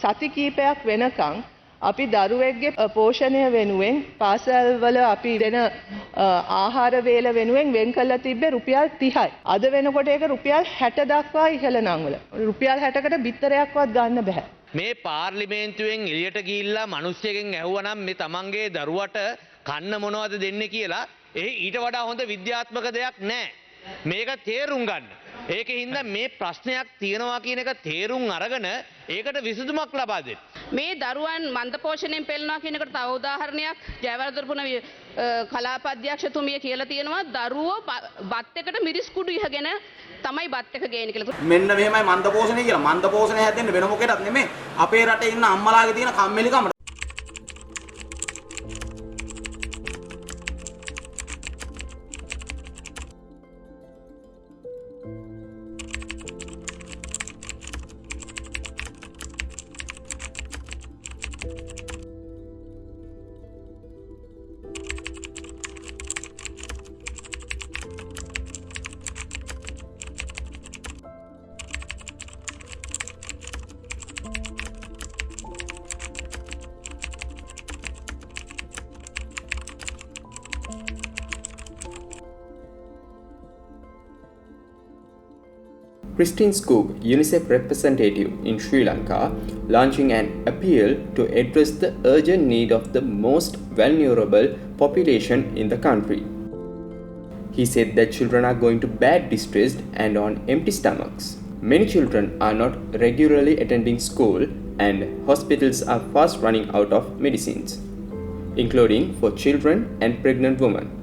සති කීපයක් වෙනකන් අපි දරුවෙක්ගේ පෝෂණය වෙනුවෙන් පාසල්වල අපි දෙන ආහාර වේල වෙනුවෙන් වෙන් කරලා තිබ්බේ රුපියල් 30යි. අද වෙනකොට ඒක රුපියල් 60 දක්වා ඉහළ නංවල. රුපියල් 60කට බිත්තරයක්වත් ගන්න බෑ. මේ පාර්ලිමේන්තුවෙන් එළියට ගිහිල්ලා මිනිස්සුගෙන් ඇහුවනම් මේ තමන්ගේ දරුවට කන්න මොනවද දෙන්නේ කියලා ඊට වඩා හොඳ විද්‍යාත්මක දෙයක් නැහැ. මේක තේරුම් ගන්න. ඒකින්ද මේ ප්‍රශ්නයක් තියෙනවා කියන එක තේරුම් අරගෙන ඒකට විසඳුමක් ලබා දෙන්න. මේ දරුවන් මන්ද පෝෂණයෙන් පෙළනවා කියන එකට තව උදාහරණයක් ජයවර්ධනපුර කලාප අධ්‍යක්ෂතුමිය කියලා තියෙනවා දරුවෝ බත් එකට මිරිස් කුඩු ඉහගෙන තමයි බත් එක ගේන්නේ කියලා. මෙන්න මෙහෙමයි මන්ද පෝෂණය කියලා. මන්ද පෝෂණය හැදෙන්න වෙන මොකේවත් නෙමෙයි. අපේ රටේ ඉන්න අම්මලාගේ තියෙන කම්මැලිකම. Christine Skoog, UNICEF representative in Sri Lanka, launching an appeal to address the urgent need of the most vulnerable population in the country. He said that children are going to bed distressed and on empty stomachs. Many children are not regularly attending school and hospitals are fast running out of medicines, including for children and pregnant women.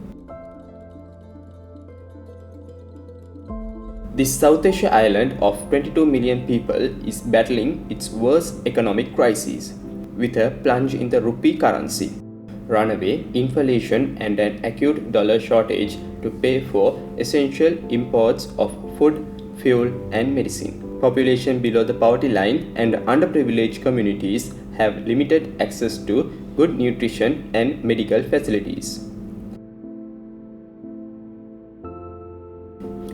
This South Asia island of 22 million people is battling its worst economic crisis with a plunge in the rupee currency, runaway inflation and an acute dollar shortage to pay for essential imports of food, fuel and medicine. Population below the poverty line and underprivileged communities have limited access to good nutrition and medical facilities.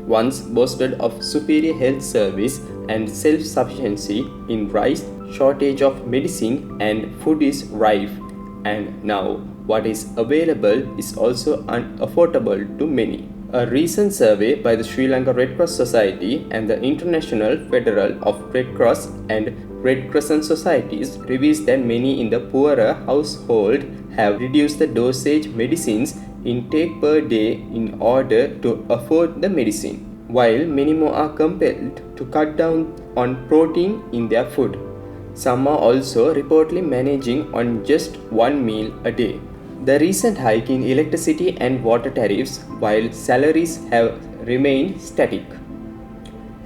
Once boasted of superior health service and self-sufficiency in rice, shortage of medicine and food is rife, and now what is available is also unaffordable to many. A recent survey by the Sri Lanka Red Cross Society and the International Federal of Red Cross and Red Crescent Societies reveals that many in the poorer household have reduced the dosage medicines intake per day in order to afford the medicine, while many more are compelled to cut down on protein in their food. Some are also reportedly managing on just one meal a day. The recent hike in electricity and water tariffs, while salaries have remained static,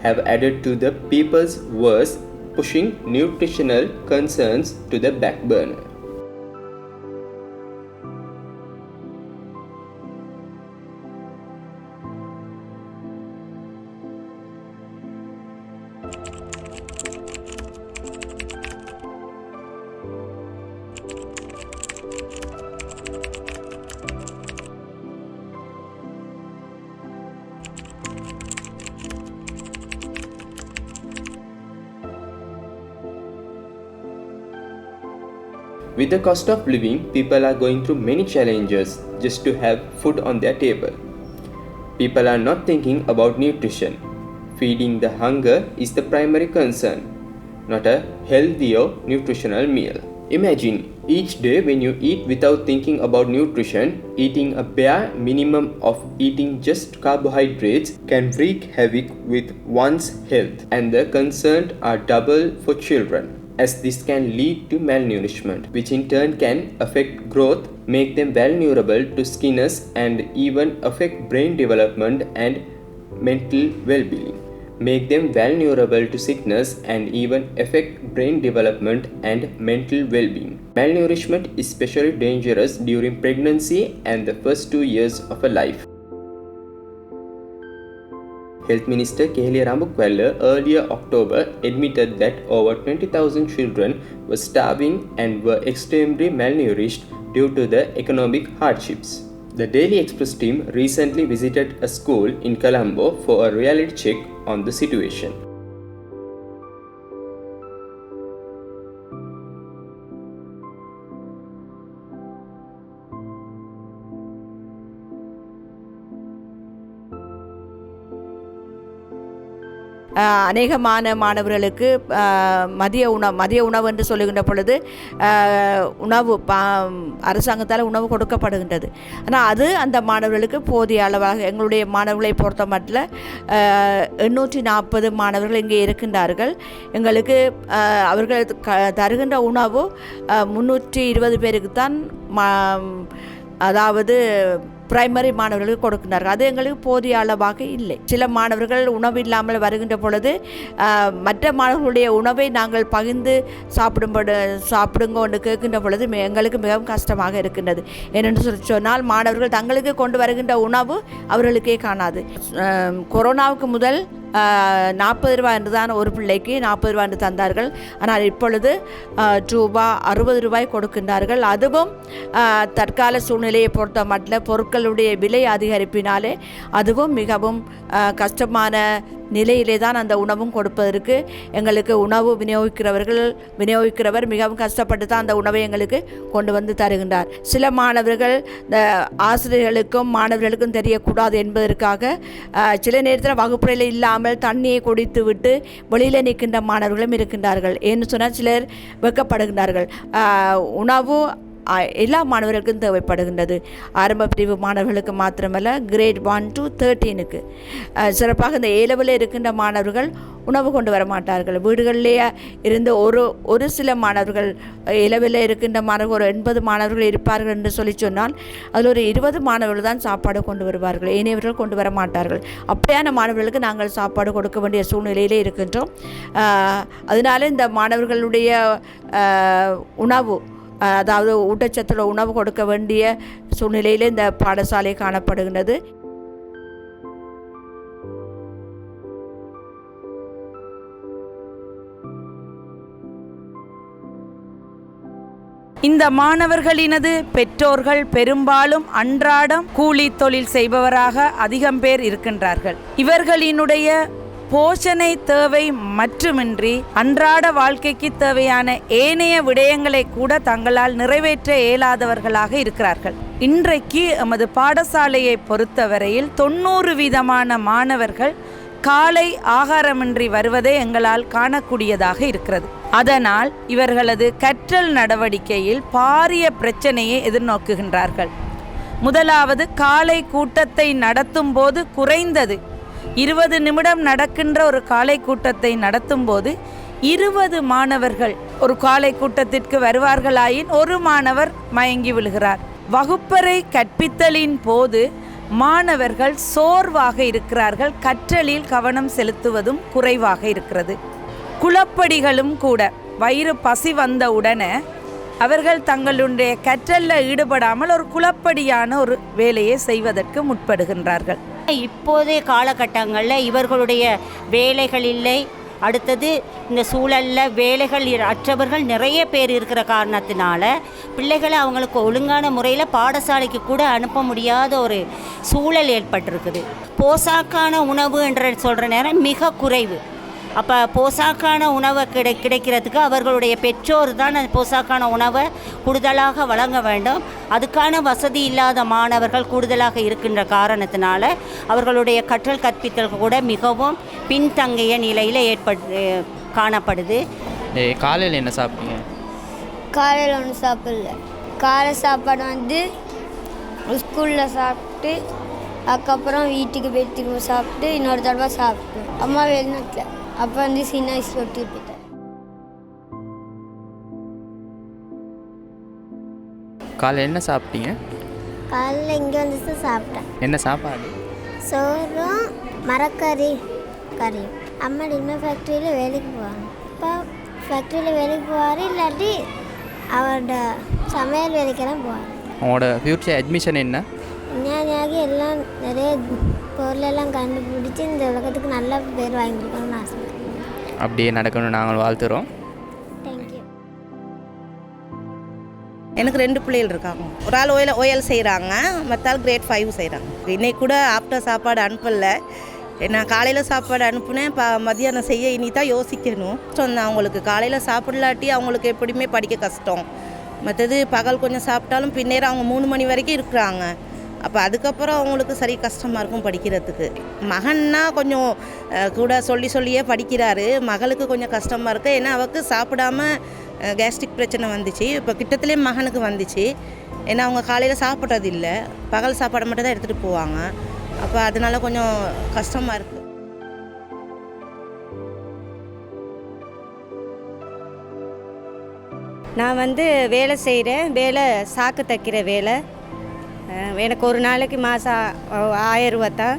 have added to the people's woes, pushing nutritional concerns to the back burner. With the cost of living, people are going through many challenges just to have food on their table. People are not thinking about nutrition. Feeding the hunger is the primary concern, not a healthy or nutritional meal. Imagine each day when you eat without thinking about nutrition, eating a bare minimum of eating just carbohydrates can wreak havoc with one's health, and the concerns are double for children, as this can lead to malnourishment, which in turn can affect growth, make them vulnerable to skinniness, and even affect brain development and mental well-being. Make them vulnerable to sickness and even affect brain development and mental well-being. Malnourishment is especially dangerous during pregnancy and the first 2 years of a life. Health Minister Keheliya Rambukwella earlier October admitted that over 20,000 children were starving and were extremely malnourished due to the economic hardships. The Daily Express team recently visited a school in Colombo for a reality check on the situation. அநேகமான மாணவர்களுக்கு மதிய உணவு என்று சொல்லுகின்ற பொழுது உணவு அரசாங்கத்தால் உணவு கொடுக்கப்படுகின்றது. ஆனால் அது அந்த மாணவர்களுக்கு போதிய அளவாக எங்களுடைய மாணவர்களை பொறுத்த மட்டும் 840 மாணவர்கள் இங்கே இருக்கின்றார்கள். எங்களுக்கு அவர்கள் தருகின்ற உணவு 320 பேருக்கு தான் அதாவது பிரைமரி மாணவர்களுக்கு கொடுக்கின்றார்கள். அது எங்களுக்கு போதிய அளவாக இல்லை. சில மாணவர்கள் உணவு இல்லாமல் வருகின்ற பொழுது மற்ற மாணவர்களுடைய உணவை நாங்கள் பகிர்ந்து சாப்பிடுங்க என்று கேட்கின்ற பொழுது எங்களுக்கு மிகவும் கஷ்டமாக இருக்கின்றது. ஏனென்று சொன்னால் மாணவர்கள் தங்களுக்கு கொண்டு வருகின்ற உணவு அவர்களுக்கே காணாது. கொரோனாவுக்கு முதல் 40 ரூபாய் என்று தான் ஒரு பிள்ளைக்கு 40 ரூபாய் என்று தந்தார்கள். ஆனால் இப்பொழுது ரூபாய் 60 கொடுக்கின்றார்கள். அதுவும் தற்கால சூழ்நிலையை பொறுத்த மட்டும் பொருட்களுடைய விலை அதிகரிப்பினாலே அதுவும் மிகவும் கஷ்டமான நிலையிலே தான் அந்த உணவும் கொடுப்பதற்கு எங்களுக்கு உணவு விநியோகிக்கிறவர் மிகவும் கஷ்டப்பட்டு தான் அந்த உணவை எங்களுக்கு கொண்டு வந்து தருகின்றார். சில மாணவர்கள் இந்த ஆசிரியர்களுக்கும் மாணவர்களுக்கும் தெரியக்கூடாது என்பதற்காக சில நேரத்தில் வகுப்பறையில் இல்லாமல் தண்ணியை குடித்து விட்டு வெளியில் நிற்கின்ற மாணவர்களும் இருக்கின்றார்கள். ஏன்னு சொன்னால் சிலர் வெட்கப்படுகின்றார்கள். உணவு எல்லா மாணவர்களுக்கும் தேவைப்படுகின்றது. ஆரம்ப பிரிவு மாணவர்களுக்கு மாத்திரமல்ல, கிரேட் 1 to 13க்கு சிறப்பாக இந்த ஏலவில் இருக்கின்ற மாணவர்கள் உணவு கொண்டு வர மாட்டார்கள். வீடுகளிலேயே இருந்து ஒரு சில மாணவர்கள் ஏலவில் இருக்கின்ற மாணவர்கள் ஒரு 80 மாணவர்கள் இருப்பார்கள் என்று சொன்னால் அதில் ஒரு 20 மாணவர்கள் தான் சாப்பாடு கொண்டு வருவார்கள். ஏனையவர்கள் கொண்டு வர மாட்டார்கள். அப்படியான மாணவர்களுக்கு நாங்கள் சாப்பாடு கொடுக்க வேண்டிய சூழ்நிலையிலே இருக்கின்றோம். அதனால இந்த மாணவர்களுடைய உணவு அதாவது ஊட்டச்சத்துள்ள உணவு கொடுக்க வேண்டிய சூழ்நிலையில் இந்த பாடசாலை காணப்படுகின்றது. இந்த மாணவர்களினது பெற்றோர்கள் பெரும்பாலும் அன்றாடம் கூலி தொழில் செய்பவராக அதிகம் பேர் இருக்கின்றார்கள். இவர்களினுடைய போஷணை தேவை மட்டுமின்றி அன்றாட வாழ்க்கைக்கு தேவையான ஏனைய விடயங்களை கூட தங்களால் நிறைவேற்ற இயலாதவர்களாக இருக்கிறார்கள். இன்றைக்கு எமது பாடசாலையை பொறுத்தவரையில் 90% மாணவர்கள் காலை ஆகாரமின்றி வருவதை எங்களால் காணக்கூடியதாக இருக்கிறது. அதனால் இவர்களது கற்றல் நடவடிக்கையில் பாரிய பிரச்சனையை எதிர்நோக்குகின்றார்கள். முதலாவது, காலை கூட்டத்தை நடத்தும் போது குறைந்தது 20 நிமிடம் நடக்கின்ற ஒரு காலை கூட்டத்தை நடத்தும் போது 20 மாணவர்கள் ஒரு காலை கூட்டத்திற்கு வருவார்களாயின் ஒரு மாணவர் மயங்கி விழுகிறார். வகுப்பறை கற்பித்தலின் போது மாணவர்கள் சோர்வாக இருக்கிறார்கள். கற்றலில் கவனம் செலுத்துவதும் குறைவாக இருக்கிறது. குளப்படிகளும் கூட வயிறு பசி வந்தவுடனே அவர்கள் தங்களுடைய கற்றலில் ஈடுபடாமல் ஒரு குளப்படியான ஒரு வேலையை செய்வதற்கு முற்படுகின்றார்கள். இப்போதைய காலகட்டங்களில் இவர்களுடைய வேலைகள் இல்லை. அடுத்தது இந்த சூழலில் வேலைகள் அற்றவர்கள் நிறைய பேர் இருக்கிற காரணத்தினால பிள்ளைகளை அவங்களுக்கு ஒழுங்கான முறையில் பாடசாலைக்கு கூட அனுப்ப முடியாத ஒரு சூழல் ஏற்பட்டிருக்குது. போசாக்கான உணவு என்று சொல்கிற நேரம் மிக குறைவு. அப்போ போசாக்கான உணவை கிடைக்கிறதுக்கு அவர்களுடைய பெற்றோர் தான் அந்த போசாக்கான உணவை கூடுதலாக வழங்க வேண்டும். அதுக்கான வசதி இல்லாத மாணவர்கள் கூடுதலாக இருக்கின்ற காரணத்தினால அவர்களுடைய கற்றல் கற்பித்தல் கூட மிகவும் பின்தங்கிய நிலையில் காணப்படுது. காலையில் என்ன சாப்பிட்டீங்க? காலையில் ஒன்றும் சாப்பிடல. காலை சாப்பாடு ஸ்கூலில் சாப்பிட்டு அதுக்கப்புறம் வீட்டுக்கு போய் திரும்ப சாப்பிட்டு இன்னொரு தடவை சாப்பிட்டேன். அம்மா வெளிநாட்டில் அப்போ சின்ன வயசில் ஒட்டி போயிட்டேன். காலையில் என்ன சாப்பிட்டீங்க? காலையில் இங்கே வந்து சாப்பிட்டேன். என்ன சாப்பாடு? சோறும் மரக்கறி கறியும். அம்மா இனிமேல் ஃபேக்ட்ரியில் வேலைக்கு போவாங்க. அப்பா ஃபேக்ட்ரியில் வேலைக்கு போவார், இல்லாட்டி அவரோட சமையல் வேலைக்கெல்லாம் போவார். உங்களோட ஃப்யூச்சர் அட்மிஷன் என்ன? விஞ்ஞானியாகி எல்லாம் நிறைய பொருளெல்லாம் கண்டுபிடிச்சி இந்த உலகத்துக்கு நல்ல பேர் வாங்கி கொடுக்கணும்னு ஆசைப்படுறேன். அப்படியே நடக்கணும்னு நாங்கள் வாழ்த்துறோம். தேங்க்யூ. எனக்கு 2 பிள்ளைகள் இருக்காங்க. ஒரு ஆள் ஓயல் செய்கிறாங்க, மற்ற ஆள் கிரேட் 5 செய்கிறாங்க. இன்னைக்கு கூட ஆஃப்டர் சாப்பாடு அனுப்பலை. நான் காலையில் சாப்பாடு அனுப்புனேன், மதியானம் செய்ய இனி தான் யோசிக்கணும். சொன்னேன் அவங்களுக்கு காலையில் சாப்பிடலாட்டி அவங்களுக்கு எப்படியுமே படிக்க கஷ்டம். மற்றது பகல் கொஞ்சம் சாப்பிட்டாலும் பின்னேரம் அவங்க 3 மணி வரைக்கும் இருக்கிறாங்க. அப்போ அதுக்கப்புறம் அவங்களுக்கு சரி கஷ்டமாக இருக்கும் படிக்கிறதுக்கு. மகன்னா கொஞ்சம் கூட சொல்லியே படிக்கிறாரு. மகளுக்கு கொஞ்சம் கஷ்டமாக இருக்குது. ஏன்னா அவருக்கு சாப்பிடாம கேஸ்ட்ரிக் பிரச்சனை வந்துச்சு. இப்போ கிட்டத்துலேயே மகனுக்கு வந்துச்சு. ஏன்னா அவங்க காலையில் சாப்பிட்றது இல்லை, பகல் சாப்பாடு மட்டும் தான் எடுத்துகிட்டு போவாங்க. அப்போ அதனால கொஞ்சம் கஷ்டமாக இருக்குது. நான் வேலை செய்கிறேன். வேலை சாக்கு தைக்கிற வேலை. எனக்கு ஒரு நாளைக்கு மாதம் 1000 ரூபா தான்.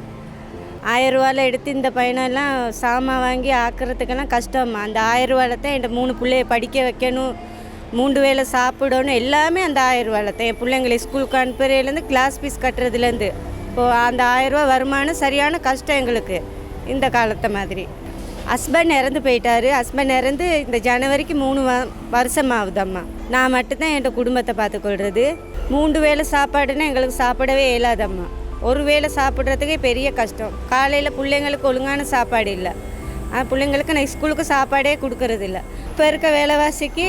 1000 ரூபாவில் எடுத்து இந்த பையனெல்லாம் சாமான் வாங்கி ஆக்கிறதுக்கெல்லாம் கஷ்டமா. அந்த 1000 ரூபாவில் தான் என் 3 பிள்ளைய படிக்க வைக்கணும், 3 வேளை சாப்பிடணும், எல்லாமே அந்த 1000 ரூபாவில் தான். என் பிள்ளைங்களை ஸ்கூலுக்கு அனுப்புறதுலேருந்து கிளாஸ் ஃபீஸ் கட்டுறதுலேருந்து இப்போது அந்த 1000 ரூபா வருமானம் சரியான கஷ்டம் எங்களுக்கு இந்த காலத்தை மாதிரி. ஹஸ்பண்ட் இறந்து போயிட்டார். ஹஸ்பண்ட் இறந்து இந்த ஜனவரிக்கு 3 வருஷம் ஆகுதம்மா. நான் மட்டும்தான் என் குடும்பத்தை பார்த்துக்கொள்வது. 3 வேளை சாப்பாடுன்னா எங்களுக்கு சாப்பிடவே இயலாதம்மா. ஒரு வேளை சாப்பிட்றதுக்கே பெரிய கஷ்டம். காலையில் பிள்ளைங்களுக்கு ஒழுங்கான சாப்பாடு இல்லை. பிள்ளைங்களுக்கு நான் ஸ்கூலுக்கு சாப்பாடே கொடுக்கறது இல்லை. இப்போ இருக்க வேலைவாசிக்கு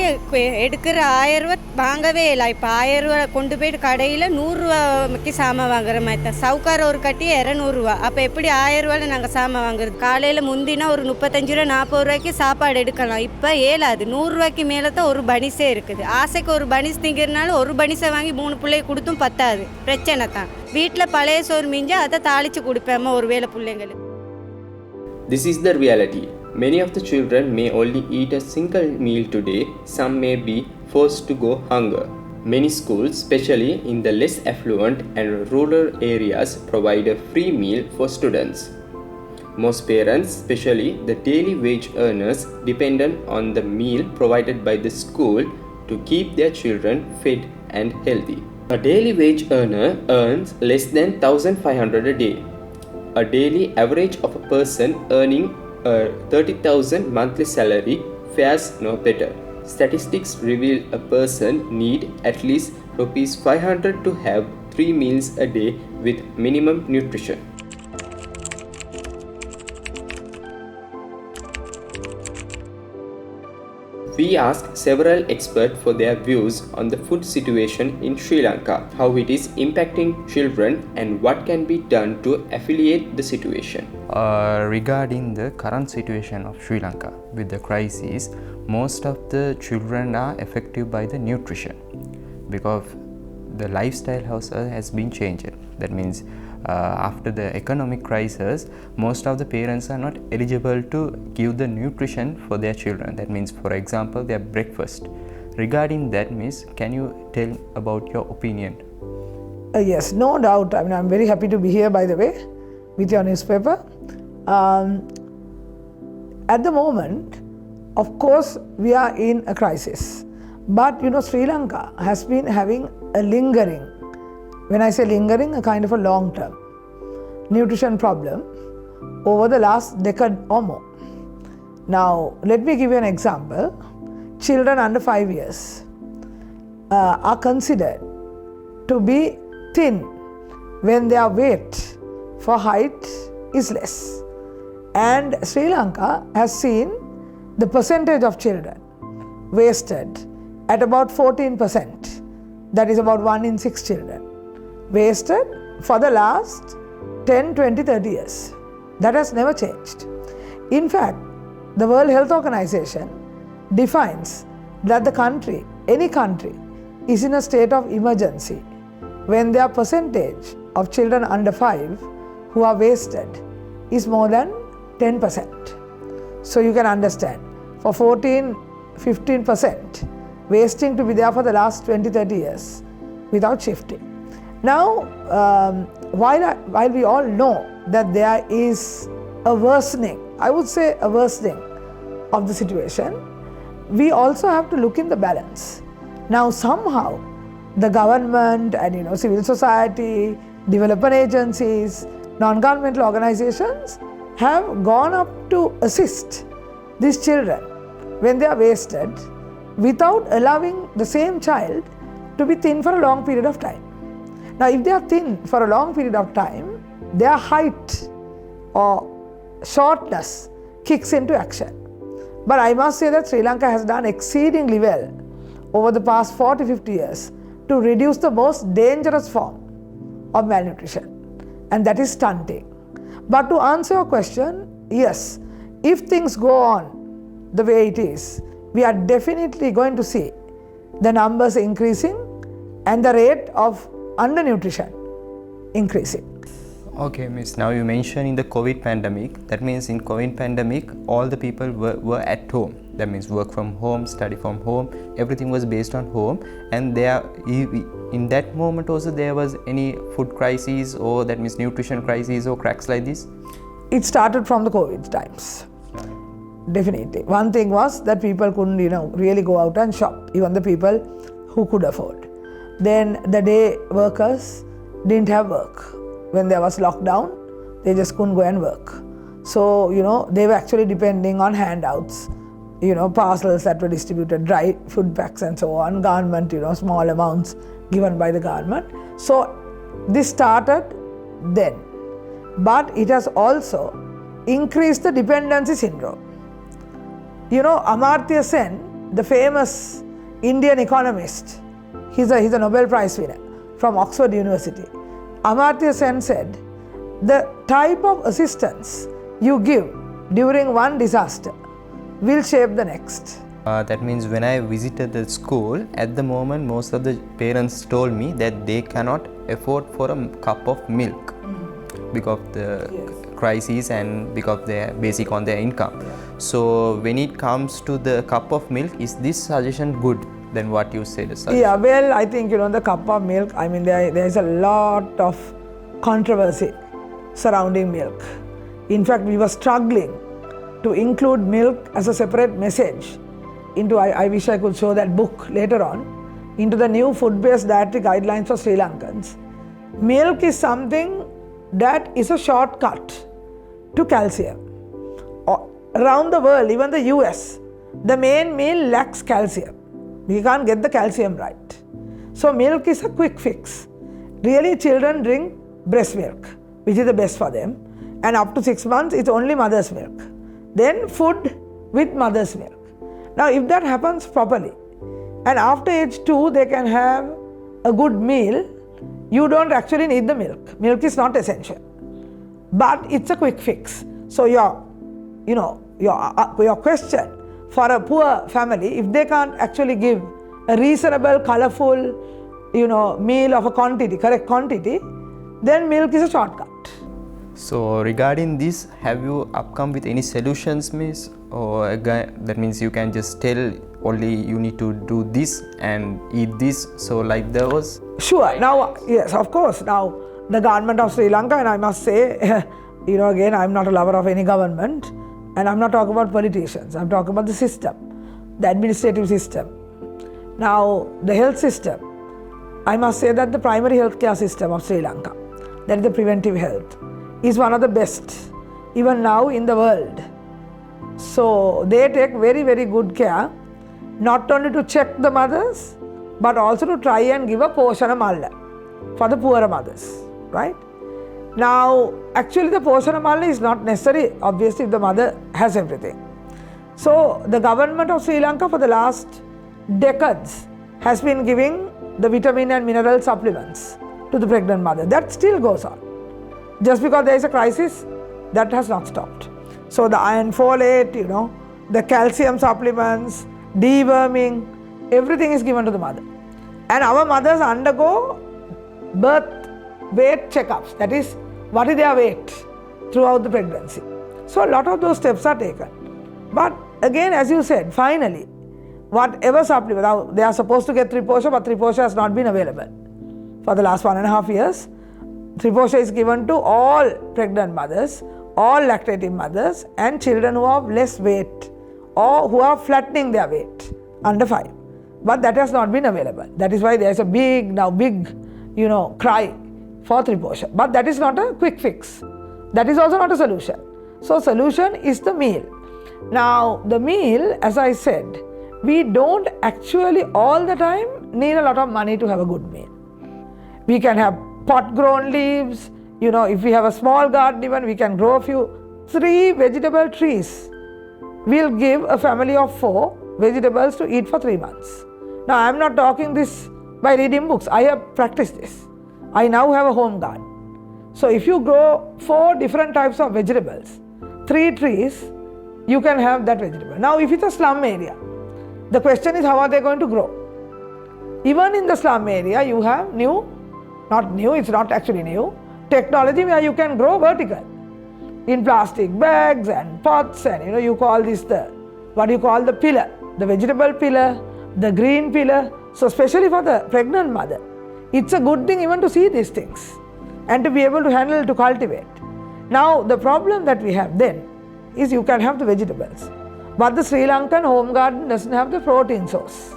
எடுக்கிற 1000 ரூபா வாங்கவே இல்லை. இப்போ 1000 ரூபா கொண்டு போய்ட்டு கடையில் 100 ரூபாய்க்கு சாமான் வாங்குற மாதிரி தான். சவுக்கார ஒரு கட்டி 200 ரூபா. அப்போ எப்படி 1000 ரூபாயில் நாங்கள் சாமான் வாங்குறது? காலையில் முந்தினா ஒரு 35 ரூபா 40 ரூபாய்க்கு சாப்பாடு எடுக்கலாம். இப்போ ஏலாது. 100 ரூபாய்க்கு மேலே தான் ஒரு பனிஸே இருக்குது. ஆசைக்கு ஒரு பனிஸ் திங்கிறதுனால ஒரு பனிஸை வாங்கி 3 பிள்ளைய கொடுத்தும் பத்தாது. பிரச்சனை தான். வீட்டில் பழைய சோறு மிஞ்சா அதை தாளித்து கொடுப்பேம்மா ஒரு வேளை பிள்ளைங்களுக்கு. This is the reality. Many of the children may only eat a single meal today. Some may be forced to go hunger. Many schools, especially in the less affluent and rural areas, provide a free meal for students. Most parents, especially the daily wage earners, depend on the meal provided by the school to keep their children fed and healthy. A daily wage earner earns less than 1,500 a day. A daily average of a person earning a 30,000 monthly salary fares no better. Statistics reveal a person need at least rupees 500 to have 3 meals a day with minimum nutrition. We asked several experts for their views on the food situation in Sri Lanka, how it is impacting children and what can be done to alleviate the situation. Regarding the current situation of Sri Lanka with the crisis, most of the children are affected by the nutrition because the lifestyle has been changed. That means after the economic crisis, most of the parents are not eligible to give the nutrition for their children. That means, for example, their breakfast. Regarding that, Miss, can you tell about your opinion? Yes, no doubt. I mean, I'm very happy to be here, by the way, with your newspaper. At the moment, of course, we are in a crisis. But, Sri Lanka has been having a lingering, when I say lingering, a kind of a long-term nutrition problem over the last decade or more. Now, let me give you an example. Children under 5 years are considered to be thin when their weight for height is less. And Sri Lanka has seen the percentage of children wasted at about 14%. That is about 1 in 6 children. Wasted for the last 10, 20, 30 years. That has never changed. In fact, the World Health Organization defines that the country, any country, is in a state of emergency when their percentage of children under 5 who are wasted is more than 10%. So you can understand, for 14, 15% wasting to be there for the last 20, 30 years without shifting. Now, while we all know that there is a worsening, I would say a worsening of the situation, we also have to look in the balance. Now, somehow, the government and civil society, development agencies, non-governmental organizations have gone up to assist these children when they are wasted without allowing the same child to be thin for a long period of time. Now, if they are thin for a long period of time, their height or shortness kicks into action. But I must say that Sri Lanka has done exceedingly well over the past 40-50 years to reduce the most dangerous form of malnutrition, and that is stunting. But to answer your question, yes, if things go on the way it is, we are definitely going to see the numbers increasing and the rate of undernutrition increasing. Okay, Miss. Now you mentioned in the COVID pandemic. That means in COVID pandemic, all the people were at home. That means work from home, study from home. Everything was based on home, and there, in that moment also, there was any food crisis, or that means nutrition crisis or cracks like this. It started from the COVID times. Definitely. One thing was that people couldn't, really go out and shop. Even the people who could afford. Then the day workers didn't have work. When there was lockdown, they just couldn't go and work. So, they were actually depending on handouts, parcels that were distributed, dry food packs and so on, government, small amounts given by the government. So, this started then. But it has also increased the dependency syndrome. Amartya Sen, the famous Indian economist, he's a Nobel Prize winner from Oxford University. Amartya Sen said, the type of assistance you give during one disaster will shape the next. That means when I visited the school, at the moment most of the parents told me that they cannot afford for a cup of milk because of the crisis and because they are basic on their income. So when it comes to the cup of milk, is this suggestion good than what you said? Yeah, well, I think the cup of milk, there is a lot of controversy surrounding milk. In fact, we were struggling to include milk as a separate message into, I wish I could show that book later on, into the new food-based dietary guidelines for Sri Lankans. Milk is something that is a shortcut to calcium. Around the world, even the US, the main meal lacks calcium. We can't get the calcium right. So milk is a quick fix. Really, children drink breast milk, which is the best for them. And up to 6 months, it's only mother's milk. Then food with mother's milk. Now, if that happens properly, and after age 2, they can have a good meal, you don't actually need the milk. Milk is not essential. But it's a quick fix. So your question, for a poor family, if they can't actually give a reasonable, colorful, meal of a quantity, correct quantity, then milk is a shortcut. So regarding this, have you come with any solutions, Miss? Or that means you can just tell only you need to do this and eat this, so like those? Sure. Now, yes, of course. Now, the government of Sri Lanka, and I must say, again, I'm not a lover of any government, and I'm not talking about politicians. I'm talking about the system, the administrative system. Now, the health system, I must say that the primary healthcare system of Sri Lanka, that is the preventive health, is one of the best, even now in the world. So, they take very, very good care, not only to check the mothers, but also to try and give a Poshana Malla for the poorer mothers, right? Now, actually the Poshana Malla is not necessary, obviously, if the mother has everything. So, the government of Sri Lanka for the last decades has been giving the vitamin and mineral supplements to the pregnant mother. That still goes on. Just because there is a crisis, that has not stopped. So, the iron folate, the calcium supplements, deworming, everything is given to the mother. And our mothers undergo birth weight checkups, that is, what is their weight throughout the pregnancy. So a lot of those steps are taken. But again, as you said, finally, whatever supplement, now they are supposed to get Triposha, but Triposha has not been available. For the last 1.5 years, Triposha is given to all pregnant mothers, all lactating mothers, and children who have less weight or who are flattening their weight under 5. But that has not been available. That is why there is a big cry for Triposha. But that is not a quick fix. That is also not a solution. So solution is the meal. Now the meal, as I said, we don't actually all the time need a lot of money to have a good meal. We can have pot grown leaves, if we have a small garden even, we can grow 3 vegetable trees. We'll give a family of 4 vegetables to eat for 3 months. Now I am not talking this by reading books. I have practiced this. I now have a home garden. So if you grow 4 different types of vegetables, 3 trees, you can have that vegetable. Now if it's a slum area, the question is how are they going to grow? Even in the slum area, you have it's not actually new, technology where you can grow vertical in plastic bags and pots, and you call this the pillar, the vegetable pillar, the green pillar. So especially for the pregnant mother, it's a good thing even to see these things and to be able to handle, to cultivate. Now the problem that we have then is you can have the vegetables, but the Sri Lankan home garden doesn't have the protein source.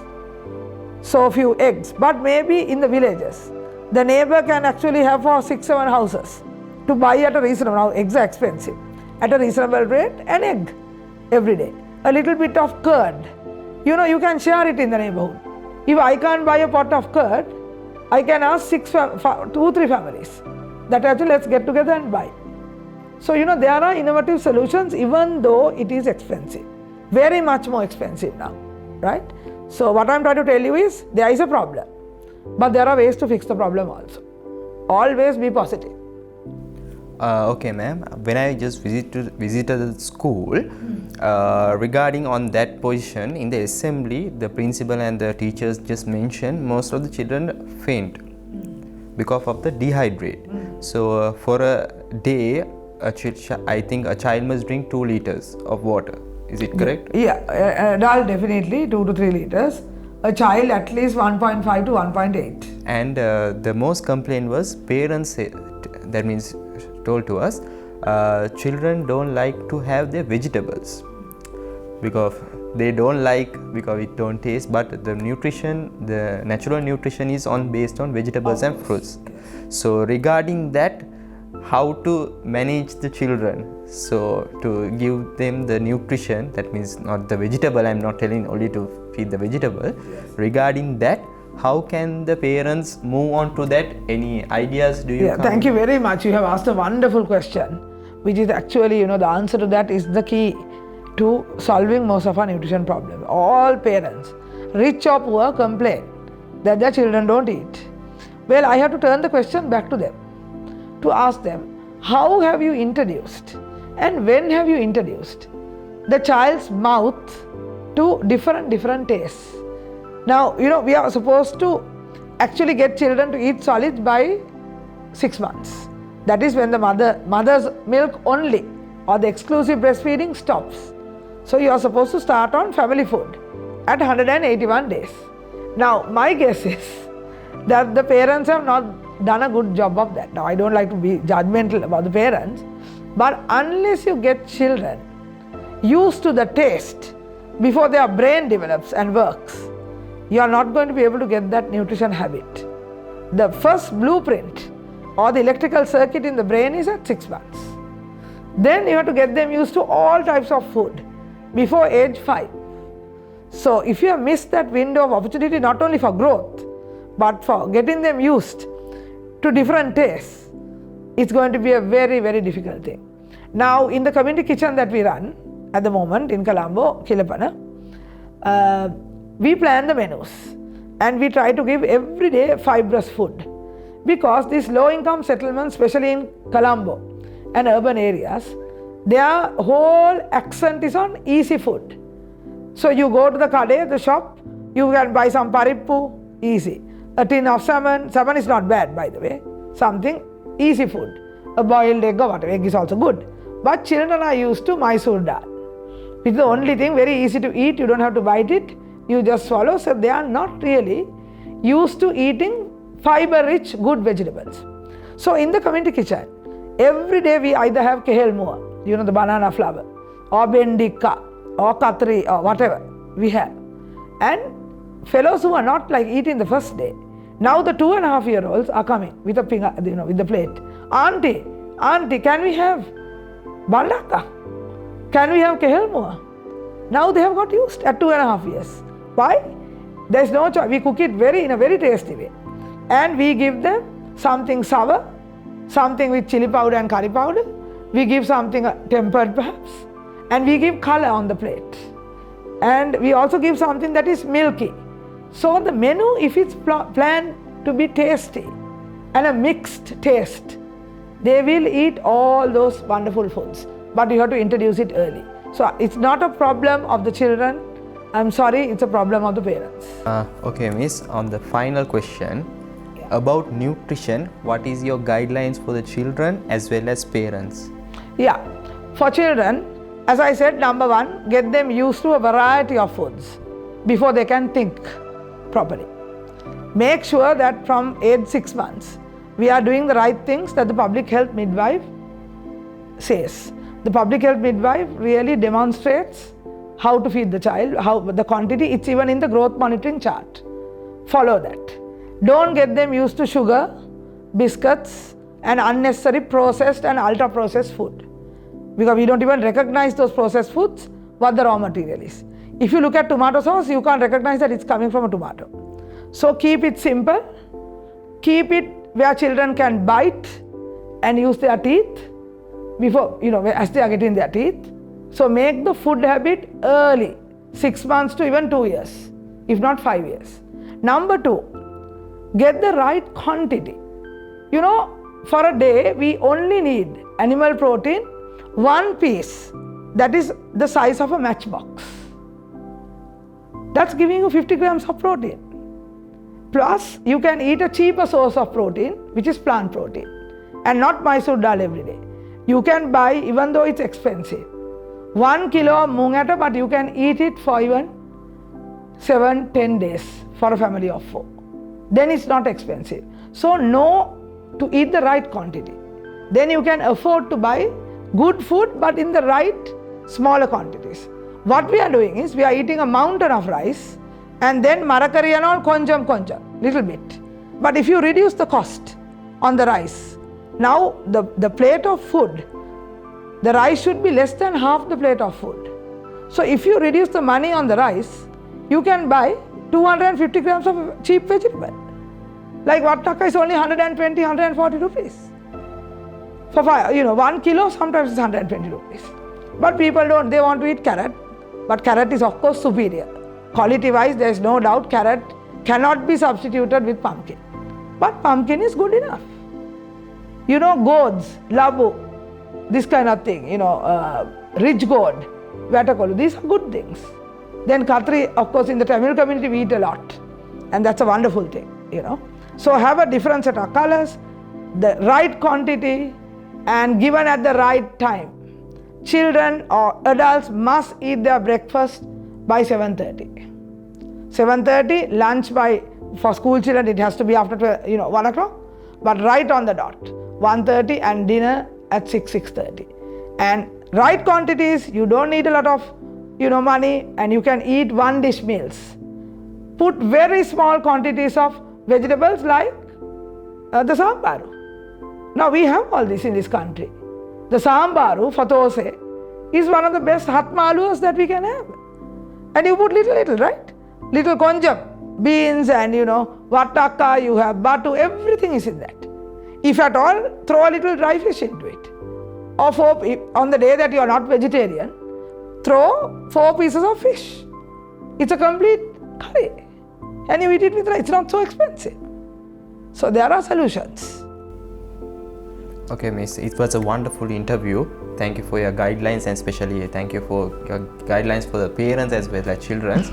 So few eggs, but maybe in the villages, the neighbor can actually have for 6-7 houses to buy at a reasonable, now eggs are expensive, at a reasonable rate, an egg every day. A little bit of curd, you can share it in the neighborhood. If I can't buy a pot of curd, I can ask 2-3 families that actually let's get together and buy. So there are innovative solutions even though it is expensive, very much more expensive now, right? So what I'm trying to tell you is there is a problem, but there are ways to fix the problem also. Always be positive. Okay, ma'am. When I just visited the school, regarding on that position in the assembly, the principal and the teachers just mentioned most of the children faint because of the dehydrate. So for a day, I think a child must drink 2 liters of water. Is it correct? Yeah, adult definitely 2 to 3 liters. A child at least 1.5 to 1.8. And the most complaint was parents, that means told to us, children don't like to have their vegetables because they don't like, because it don't taste, but the nutrition, the natural nutrition is based on vegetables and fruits. So regarding that, how to manage the children, so to give them the nutrition, that means not the vegetable, I'm not telling only to feed the vegetable. Regarding that, how can the parents move on to that? Any ideas do you have? Thank you very much. You have asked a wonderful question, which is actually, the answer to that is the key to solving most of our nutrition problems. All parents, rich or poor, complain that their children don't eat. Well, I have to turn the question back to them, to ask them, how have you introduced and when have you introduced the child's mouth to different tastes? Now, we are supposed to actually get children to eat solids by 6 months. That is when the mother's milk only or the exclusive breastfeeding stops. So you are supposed to start on family food at 181 days. Now, my guess is that the parents have not done a good job of that. Now, I don't like to be judgmental about the parents, but unless you get children used to the taste before their brain develops and works, you are not going to be able to get that nutrition habit. The first blueprint or the electrical circuit in the brain is at 6 months. Then you have to get them used to all types of food before age 5. So if you have missed that window of opportunity not only for growth, but for getting them used to different tastes, it's going to be a very, very difficult thing. Now, in the community kitchen that we run at the moment in Colombo, Kilapana, we plan the menus and we try to give every day fibrous food, because these low-income settlements, especially in Colombo and urban areas, their whole accent is on easy food. So you go to the kade, the shop, you can buy some parippu, easy. A tin of salmon is not bad by the way, something easy food. A boiled egg or whatever, egg is also good. But children are used to Mysore dal. It's the only thing, very easy to eat, you don't have to bite it, you just swallow. So they are not really used to eating fiber-rich, good vegetables. So in the community kitchen, every day we either have kehel mua, the banana flower, or bendika, or katri, or whatever we have. And fellows who are not like eating the first day, now the 2.5-year-olds are coming with a with the plate. Auntie, can we have bandaka? Can we have kehel mua? Now they have got used at 2.5 years. Why? There is no choice. We cook it in a very tasty way. And we give them something sour, something with chili powder and curry powder. We give something tempered perhaps. And we give color on the plate. And we also give something that is milky. So the menu, if it's planned to be tasty and a mixed taste, they will eat all those wonderful foods. But you have to introduce it early. So it's not a problem of the children. I'm sorry, it's a problem of the parents. Okay, Miss, on the final question about nutrition, what is your guidelines for the children as well as parents? Yeah, for children, as I said, number one, get them used to a variety of foods before they can think properly. Make sure that from age 6 months, we are doing the right things that the public health midwife says. The public health midwife really demonstrates how to feed the child, how the quantity, it's even in the growth monitoring chart. Follow that. Don't get them used to sugar, biscuits and unnecessary processed and ultra processed food, because we don't even recognize those processed foods, what the raw material is. If you look at tomato sauce, you can't recognize that it's coming from a tomato. So keep it simple, keep it where children can bite and use their teeth before, as they are getting their teeth. So make the food habit early, 6 months to even 2 years, if not 5 years. Number 2, get the right quantity. For a day, we only need animal protein, 1 piece, that is the size of a matchbox. That's giving you 50 grams of protein. Plus, you can eat a cheaper source of protein, which is plant protein, and not Mysore dal every day. You can buy, even though it's expensive, 1 kilo of moong atta, but you can eat it for even 7-10 days for a family of 4. Then it's not expensive. So know to eat the right quantity. Then you can afford to buy good food, but in the right smaller quantities. What we are doing is, we are eating a mountain of rice and then marakari and all konjam, little bit. But if you reduce the cost on the rice, now the plate of food, the rice should be less than half the plate of food. So if you reduce the money on the rice, you can buy 250 grams of cheap vegetable. Like vattaka is only 120, 140 rupees. For 1 kilo, sometimes it's 120 rupees. But people don't, they want to eat carrot. But carrot is of course superior. Quality wise, there is no doubt carrot cannot be substituted with pumpkin. But pumpkin is good enough. Gourds, labu, this kind of thing, ridge gourd, vatakolu, these are good things. Then katri, of course, in the Tamil community we eat a lot. And that's a wonderful thing, So have a different set of colors, the right quantity and given at the right time. Children or adults must eat their breakfast by 7:30. 7:30, lunch for school children it has to be after 1 o'clock, but right on the dot. 1:30 and dinner at 6:30. And right quantities, you don't need a lot of money, and you can eat 1 dish meals. Put very small quantities of vegetables like the sambaru. Now we have all this in this country. The sambaru for thosai is one of the best hatma aluas that we can have. And you put little, right? Little konjam, beans and vattaka, you have batu, everything is in that. If at all, throw a little dry fish into it. Or on the day that you are not vegetarian, throw 4 pieces of fish. It's a complete curry. And you eat it with rice. It's not so expensive. So there are solutions. Okay, Miss, it was a wonderful interview. Thank you for your guidelines, and especially thank you for your guidelines for the parents as well as children.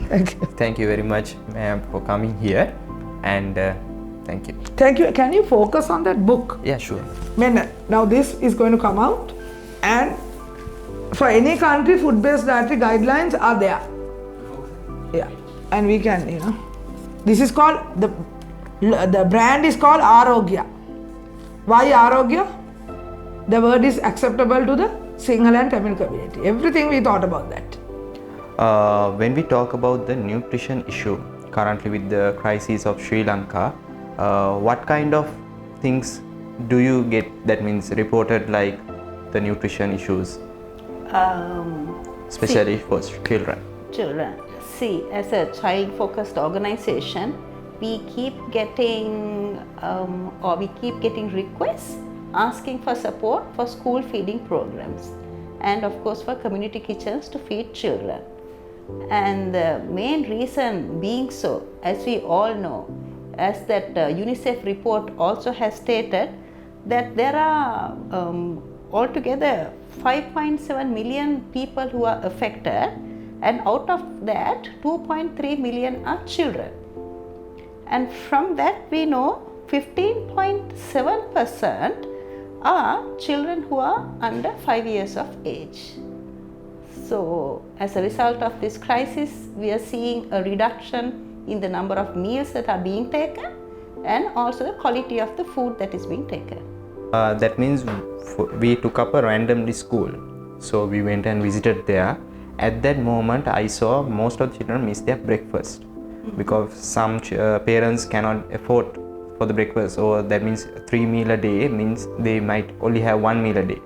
Thank you very much, ma'am, for coming here, and thank you. Thank you. Can you focus on that book? Yeah, sure. Now this is going to come out, and for any country, food-based dietary guidelines are there. Yeah, and we can, this is called, the brand is called Arogya. Why Arogya? The word is acceptable to the Sinhala and Tamil community. Everything we thought about that. When we talk about the nutrition issue currently with the crisis of Sri Lanka, what kind of things do you get, that means reported, like the nutrition issues? Especially for children. See, as a child-focused organization, we keep getting requests asking for support for school feeding programs, and of course for community kitchens to feed children. And the main reason being so, as we all know, as that UNICEF report also has stated, that there are altogether 5.7 million people who are affected, and out of that 2.3 million are children. And from that we know 15.7% are children who are under 5 years of age. So as a result of this crisis, we are seeing a reduction in the number of meals that are being taken and also the quality of the food that is being taken. That means we took up a randomly school. So we went and visited there. At that moment, I saw most of the children miss their breakfast because some parents cannot afford for the breakfast, or that means 3 meal a day means they might only have 1 meal a day.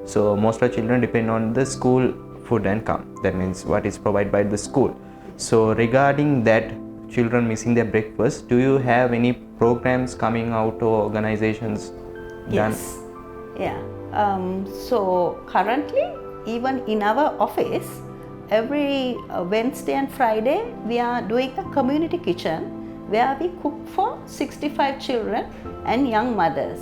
So most of the children depend on the school food and come. That means what is provided by the school. So regarding that, children missing their breakfast, do you have any programs coming out or organizations done? Yes. Yeah. So currently, even in our office, every Wednesday and Friday, we are doing a community kitchen where we cook for 65 children and young mothers,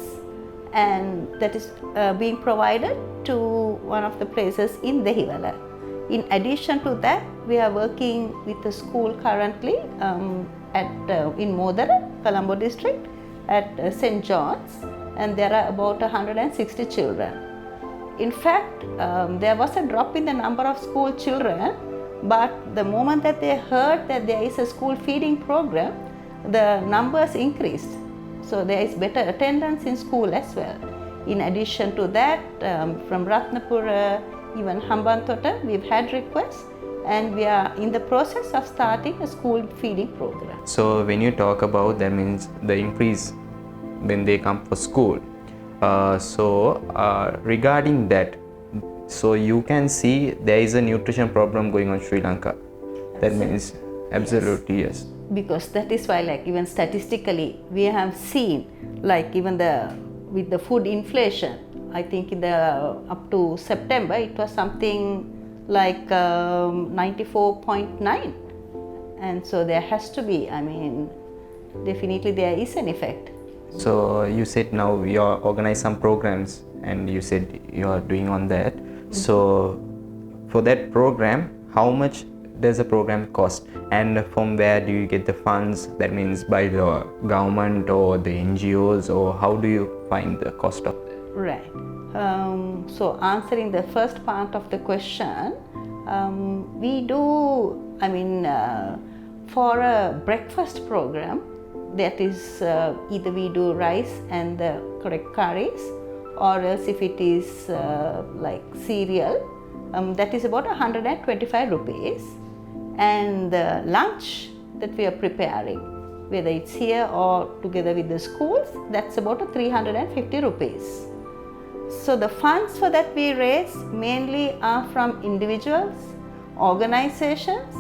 and that is being provided to one of the places in Dehiwala. In addition to that, we are working with the school currently in Modara, Colombo district, at St. John's, and there are about 160 children. In fact, there was a drop in the number of school children, but the moment that they heard that there is a school feeding program, the numbers increased. So there is better attendance in school as well. In addition to that, from Ratnapura, even Hambantota, we've had requests, and we are in the process of starting a school feeding program. So when you talk about, that means the increase when they come for school. Regarding that, so you can see there is a nutrition problem going on in Sri Lanka. That means absolutely yes. Because that is why, like, even statistically, we have seen, like, even with the food inflation, I think in the up to September it was something like 94.9, and so there has to be, I mean, definitely there is an effect. So you said now you are organize some programs, and you said you are doing on that. So for that program, how much does the program cost, and from where do you get the funds? That means by the government or the NGOs, or how do you find the cost of that? Right. So answering the first part of the question, we do, I mean, for a breakfast program, that is either we do rice and the correct curries, or else if it is like cereal, that is about 125 rupees. And the lunch that we are preparing, whether it's here or together with the schools, that's about 350 rupees. So the funds for that we raise mainly are from individuals, organizations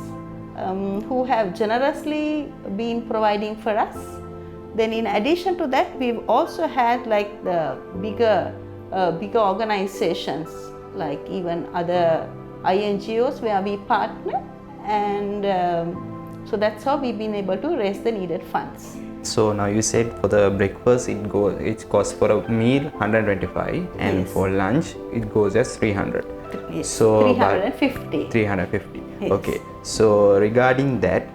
who have generously been providing for us. Then in addition to that, we've also had like the bigger organizations, like even other INGOs where we partner, and so that's how we've been able to raise the needed funds. So now you said for the breakfast it costs for a meal 125, and yes. for lunch it goes as 300. Yes. So 350. 350. Yes. Okay. So regarding that,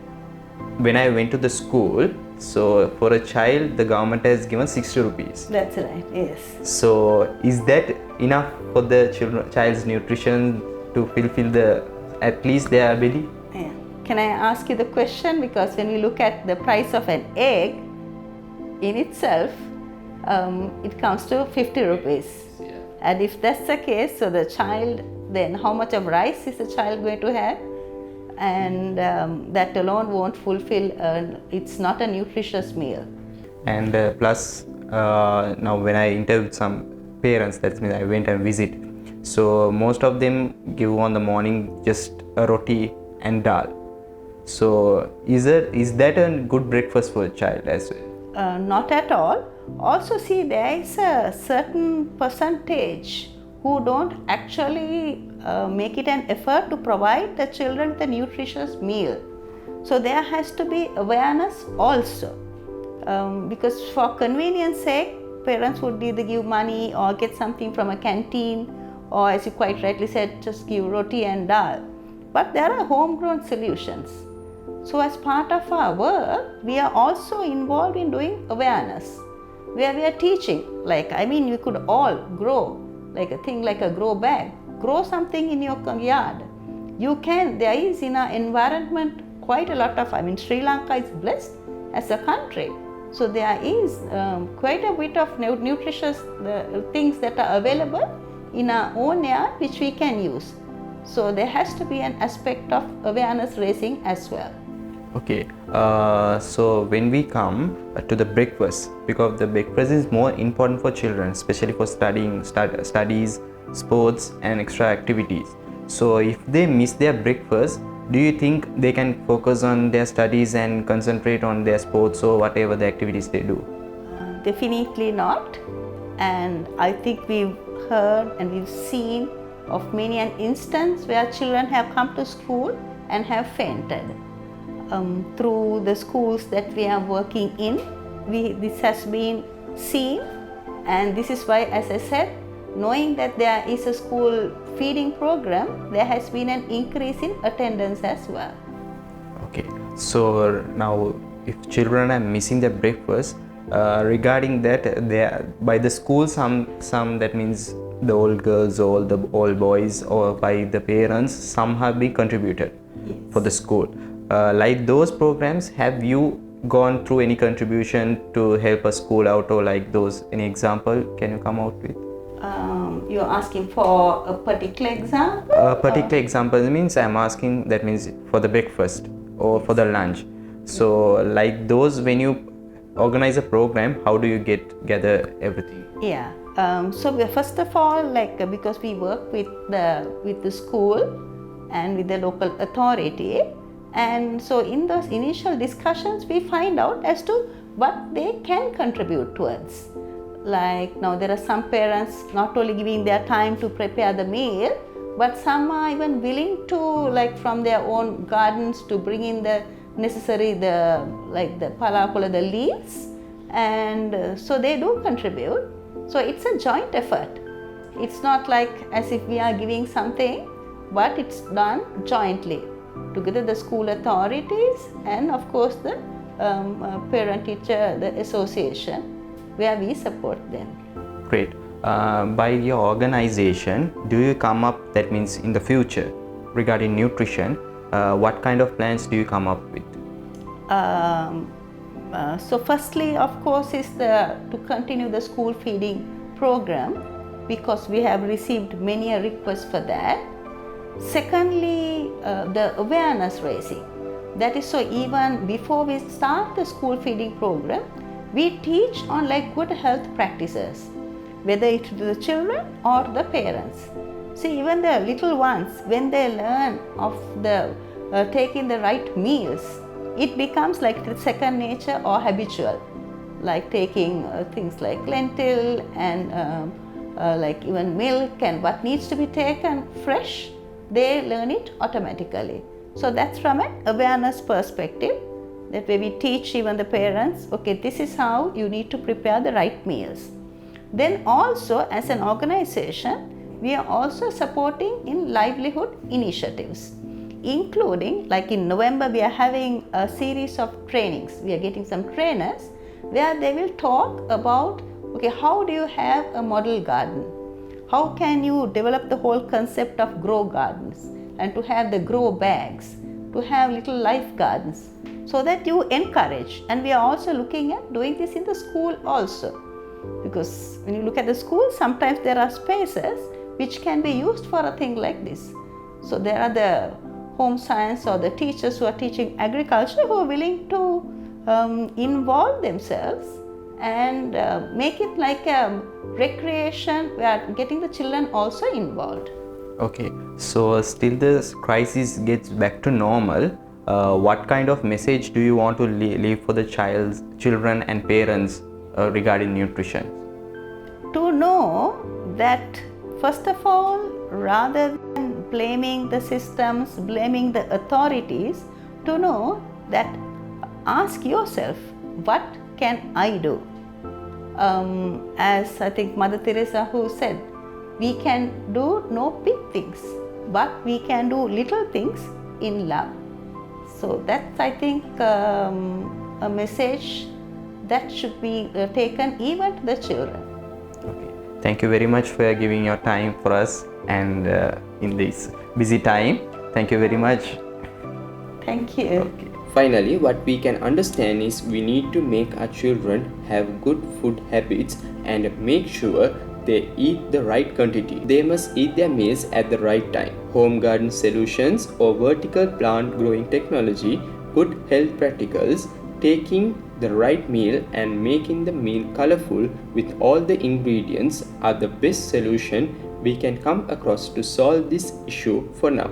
when I went to the school, so for a child the government has given 60 rupees. That's right. Yes. So is that enough for the child's nutrition to fulfill at least their ability? Yeah. Can I ask you the question? Because when we look at the price of an egg in itself, it comes to 50 rupees. Yeah. And if that's the case, so the child, then how much of rice is the child going to have? And that alone won't fulfill, it's not a nutritious meal. And plus, now when I interviewed some parents, that means I went and visited. So most of them give on the morning just a roti and dal. So is that a good breakfast for a child as well? Not at all. Also, see, there is a certain percentage who don't actually make it an effort to provide the children the nutritious meal. So there has to be awareness also. Because for convenience sake, parents would either give money or get something from a canteen, or as you quite rightly said, just give roti and dal. But there are homegrown solutions. So as part of our work, we are also involved in doing awareness, where we are teaching, we could all grow, like a thing like a grow bag, grow something in your yard. You can, there is in our environment quite a lot of, Sri Lanka is blessed as a country. So there is quite a bit of nutritious things that are available in our own yard which we can use. So there has to be an aspect of awareness raising as well. Okay, so when we come to the breakfast, because the breakfast is more important for children, especially for studies, sports and extra activities. So if they miss their breakfast, do you think they can focus on their studies and concentrate on their sports or whatever the activities they do? Definitely not. And I think we've heard and we've seen of many an instance where children have come to school and have fainted. Through the schools that we are working in, this has been seen, and this is why, as I said, knowing that there is a school feeding program, there has been an increase in attendance as well. Okay, so now if children are missing their breakfast, regarding that, by the school, some that means the old girls or the old boys, or by the parents, some have been contributed for the school. Like those programs, have you gone through any contribution to help a school out, or like those, any example can you come out with? You're asking for a particular example? A particular example means I'm asking, that means for the breakfast or for the lunch. So like those, when you organize a program, how do you gather everything? Yeah. So first of all, because we work with the school and with the local authority, and so in those initial discussions we find out as to what they can contribute towards. Like now there are some parents not only giving their time to prepare the meal, but some are even willing to, from their own gardens, to bring in the necessary, the palakula, the leaves, and so they do contribute. So it's a joint effort. It's not like as if we are giving something, but it's done jointly together, the school authorities and of course the parent teacher, the association, where we support them. Great. By your organization, do you come up, that means in the future, regarding nutrition, what kind of plans do you come up with? So firstly, of course, is to continue the school feeding program, because we have received many requests for that. Secondly, the awareness raising. That is, so even before we start the school feeding program, we teach on good health practices, whether it's to the children or the parents. See, even the little ones, when they learn of taking the right meals, it becomes like the second nature or habitual, like taking things like lentil and like even milk and what needs to be taken fresh, they learn it automatically. So that's from an awareness perspective, that way we teach even the parents, okay, this is how you need to prepare the right meals. Then also as an organization, we are also supporting in livelihood initiatives, including like in November we are having a series of trainings. We are getting some trainers where they will talk about, okay, how do you have a model garden? How can you develop the whole concept of grow gardens, and to have the grow bags, to have little life gardens, so that you encourage. And we are also looking at doing this in the school also, because when you look at the school, sometimes there are spaces which can be used for a thing like this. So there are the home science or the teachers who are teaching agriculture who are willing to involve themselves and make it like a recreation where getting the children also involved. Okay, so still the crisis gets back to normal. What kind of message do you want to leave for the children and parents regarding nutrition? To know that, first of all, rather than blaming the systems, blaming the authorities, to know that ask yourself, what can I do? As I think Mother Teresa who said, we can do no big things, but we can do little things in love. So that's, I think, a message that should be taken even to the children. Okay. Thank you very much for giving your time for us and in this busy time. Thank you very much. Thank you. Okay. Finally, what we can understand is we need to make our children have good food habits and make sure they eat the right quantity. They must eat their meals at the right time. Home garden solutions or vertical plant growing technology, good health practicals, taking the right meal and making the meal colorful with all the ingredients are the best solution we can come across to solve this issue for now.